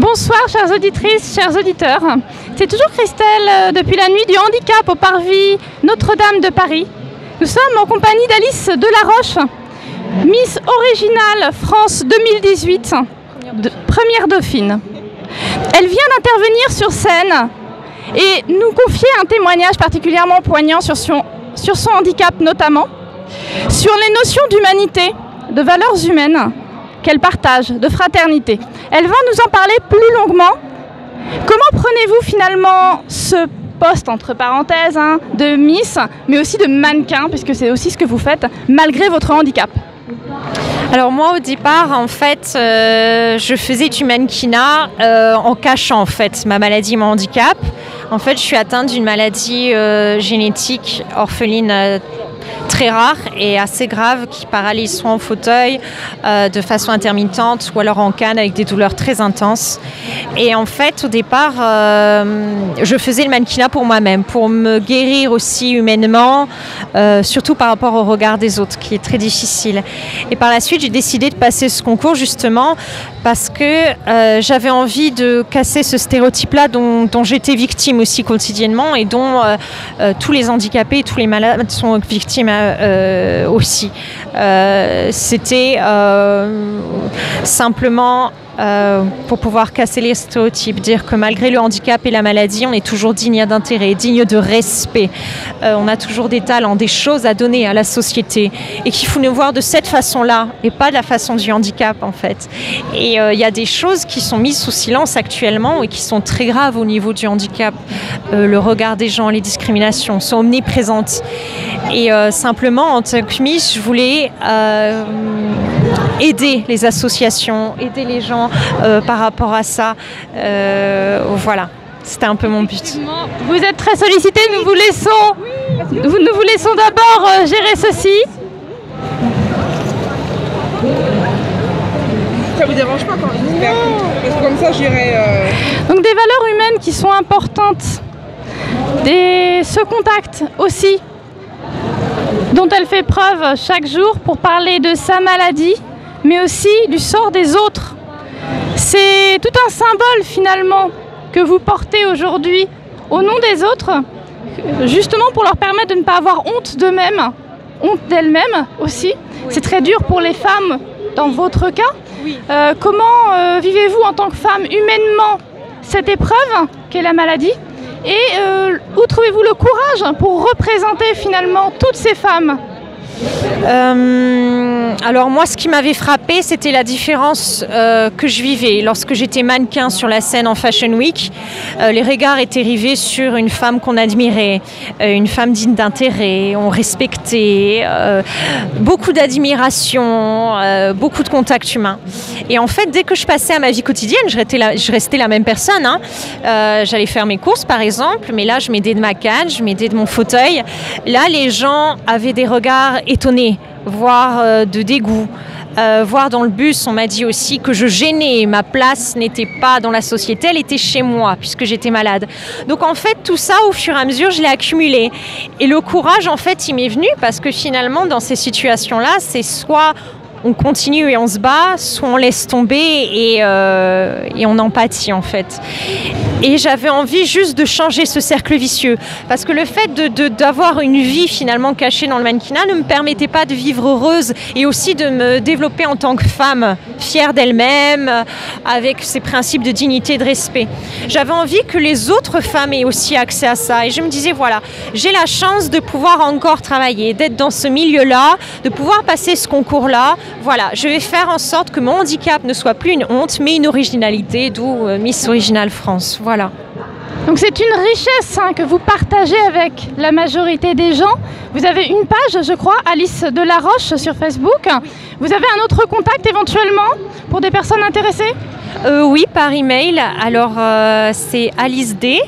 Bonsoir chères auditrices, chers auditeurs. C'est toujours Christelle depuis la nuit du handicap au Parvis Notre-Dame de Paris. Nous sommes en compagnie d'Alice Delaroche, Miss Originale France 2018, première dauphine. Elle vient d'intervenir sur scène et nous confier un témoignage particulièrement poignant sur son handicap notamment, sur les notions d'humanité, de valeurs humaines qu'elle partage, de fraternité. Elle va nous en parler plus longuement. Comment prenez-vous finalement ce poste, entre parenthèses, de Miss, mais aussi de mannequin, puisque c'est aussi ce que vous faites, malgré votre handicap? Alors moi au départ en fait je faisais du mannequinat en cachant en fait ma maladie, mon handicap. En fait je suis atteinte d'une maladie génétique orpheline très rare et assez grave qui paralyse soit en fauteuil de façon intermittente ou alors en canne avec des douleurs très intenses. Et en fait au départ je faisais le mannequinat pour moi-même, pour me guérir aussi humainement, surtout par rapport au regard des autres qui est très difficile. Et par la suite j'ai décidé de passer ce concours justement parce que j'avais envie de casser ce stéréotype-là dont j'étais victime aussi quotidiennement et dont tous les handicapés, tous les malades sont victimes aussi. C'était simplement pour pouvoir casser les stéréotypes, dire que malgré le handicap et la maladie, on est toujours digne d'intérêt, digne de respect. On a toujours des talents, des choses à donner à la société et qu'il faut nous voir de cette façon-là et pas de la façon du handicap en fait. Et il y a des choses qui sont mises sous silence actuellement et qui sont très graves au niveau du handicap. Le regard des gens, les discriminations sont omniprésentes. Et simplement, en tant que Miss, je voulais aider les associations, aider les gens par rapport à ça. Voilà, c'était un peu mon but. Vous êtes très sollicité, nous vous laissons d'abord gérer ceci. Ça vous dérange pas quand j'espère, parce que comme ça j'irai... Donc des valeurs humaines qui sont importantes, ce contact aussi, dont elle fait preuve chaque jour pour parler de sa maladie, mais aussi du sort des autres. C'est tout un symbole finalement que vous portez aujourd'hui au nom des autres, justement pour leur permettre de ne pas avoir honte d'eux-mêmes, honte d'elles-mêmes aussi. C'est très dur pour les femmes dans votre cas. Oui. Comment vivez-vous en tant que femme humainement cette épreuve qu'est la maladie? Et où trouvez-vous le courage pour représenter finalement toutes ces femmes? Alors moi, ce qui m'avait frappée, c'était la différence que je vivais lorsque j'étais mannequin sur la scène en Fashion Week. Les regards étaient rivés sur une femme qu'on admirait, une femme digne d'intérêt, on respectait, beaucoup d'admiration, beaucoup de contact humain. Et en fait, dès que je passais à ma vie quotidienne, je restais la même personne. J'allais faire mes courses, par exemple, mais là, je m'aidais de ma canne, je m'aidais de mon fauteuil. Là, les gens avaient des regards étonnés, voire de dégoût. Voire dans le bus, on m'a dit aussi que je gênais. Ma place n'était pas dans la société, elle était chez moi, puisque j'étais malade. Donc en fait, tout ça, au fur et à mesure, je l'ai accumulé. Et le courage, en fait, il m'est venu parce que finalement, dans ces situations-là, c'est soit on continue et on se bat, soit on laisse tomber et on empathie en fait. Et j'avais envie juste de changer ce cercle vicieux parce que le fait d'avoir une vie finalement cachée dans le mannequinat ne me permettait pas de vivre heureuse et aussi de me développer en tant que femme fière d'elle-même avec ses principes de dignité et de respect. J'avais envie que les autres femmes aient aussi accès à ça et je me disais voilà, j'ai la chance de pouvoir encore travailler, d'être dans ce milieu-là, de pouvoir passer ce concours-là. Voilà, je vais faire en sorte que mon handicap ne soit plus une honte, mais une originalité, d'où Miss Originale France. Voilà. Donc c'est une richesse que vous partagez avec la majorité des gens. Vous avez une page, je crois, Alice Delaroche sur Facebook. Vous avez un autre contact éventuellement pour des personnes intéressées? Oui, par email. Alors c'est Alice D.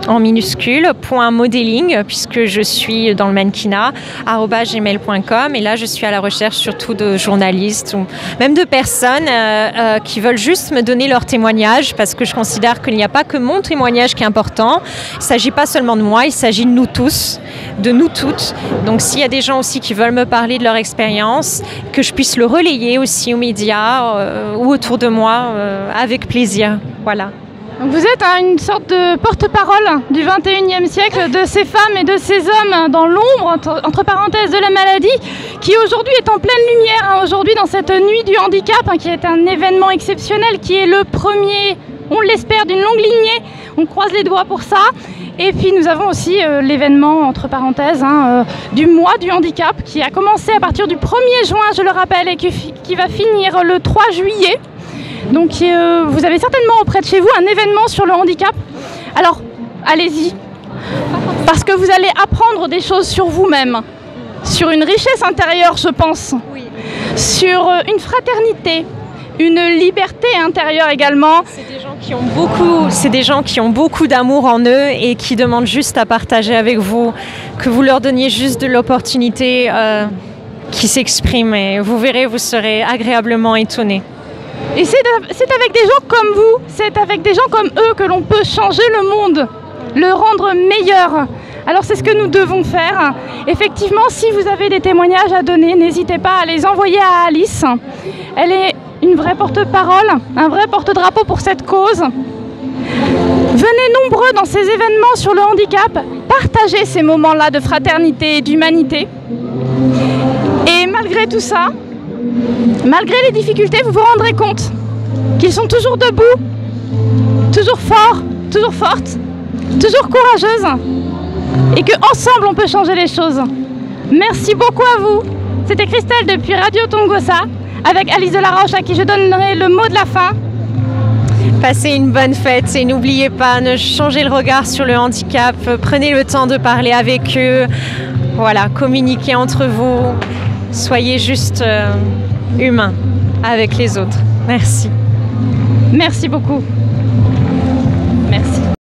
en minuscule, .modeling, puisque je suis dans le mannequinat, @gmail.com. Et là, je suis à la recherche surtout de journalistes ou même de personnes qui veulent juste me donner leur témoignage, parce que je considère qu'il n'y a pas que mon témoignage qui est important. Il ne s'agit pas seulement de moi, il s'agit de nous tous, de nous toutes. Donc, s'il y a des gens aussi qui veulent me parler de leur expérience, que je puisse le relayer aussi aux médias ou autour de moi, avec plaisir. Voilà. Donc vous êtes une sorte de porte-parole du 21e siècle, de ces femmes et de ces hommes dans l'ombre, entre parenthèses, de la maladie, qui aujourd'hui est en pleine lumière, aujourd'hui dans cette nuit du handicap, qui est un événement exceptionnel, qui est le premier, on l'espère, d'une longue lignée. On croise les doigts pour ça. Et puis nous avons aussi l'événement, entre parenthèses, du mois du handicap, qui a commencé à partir du 1er juin, je le rappelle, et qui va finir le 3 juillet. Donc vous avez certainement auprès de chez vous un événement sur le handicap. Alors, allez-y, parce que vous allez apprendre des choses sur vous-même, sur une richesse intérieure, je pense, sur une fraternité, une liberté intérieure également. C'est des gens qui ont beaucoup d'amour en eux et qui demandent juste à partager avec vous, que vous leur donniez juste de l'opportunité qui s'exprime. Et vous verrez, vous serez agréablement étonnés. Et c'est avec des gens comme vous, c'est avec des gens comme eux que l'on peut changer le monde, le rendre meilleur. Alors c'est ce que nous devons faire. Effectivement, si vous avez des témoignages à donner, n'hésitez pas à les envoyer à Alice. Elle est une vraie porte-parole, un vrai porte-drapeau pour cette cause. Venez nombreux dans ces événements sur le handicap, partagez ces moments-là de fraternité et d'humanité. Et malgré tout ça, malgré les difficultés, vous vous rendrez compte qu'ils sont toujours debout, toujours forts, toujours fortes, toujours courageuses, et qu'ensemble on peut changer les choses. Merci beaucoup à vous. C'était Christelle depuis Radio Tongossa, avec Alice Delaroche à qui je donnerai le mot de la fin. Passez une bonne fête et n'oubliez pas, ne changez le regard sur le handicap, prenez le temps de parler avec eux, voilà, communiquez entre vous, soyez juste humains avec les autres. Merci. Merci beaucoup.